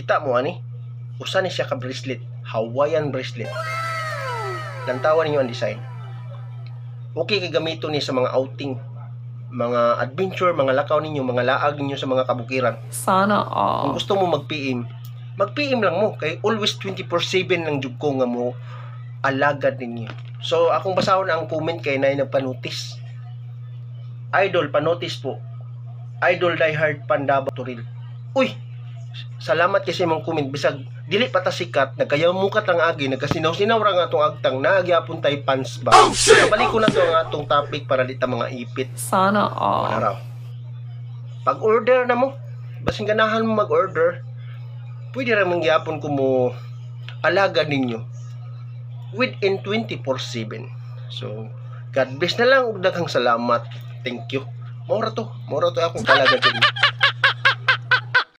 Kita mo ani, usa ni siya ka bracelet, Hawaiian bracelet. Lantawan ninyo ang design. Okay kay gamiton ni sa mga outing, mga adventure, mga lakaw ninyo, mga laag ninyo sa mga kabukiran. Sana Kung all. gusto mo mag-PM lang mo kay always 24/7 lang jud ko nga mo alagad ninyo. So akong basahon ang comment kay nay nagpanotis. Idol panotis po. Idol diehard Pandaba Turil. Uy, salamat kasi mong comment bisag dili pa ta sikat nagkayamukat lang agi nagkasinaw-sinaw ra nga atong agtang nagyapon tay fans ba. So balik ko na to ang atong topic para dita mga ipit. Sana all. Araw. Pag-order na mo, basing ganahan mo mag-order, pwede ra mangyapon ko mo alaga ninyo within 24/7. So, God bless na lang ug daghang salamat. Thank you. Mora to akong talaga din.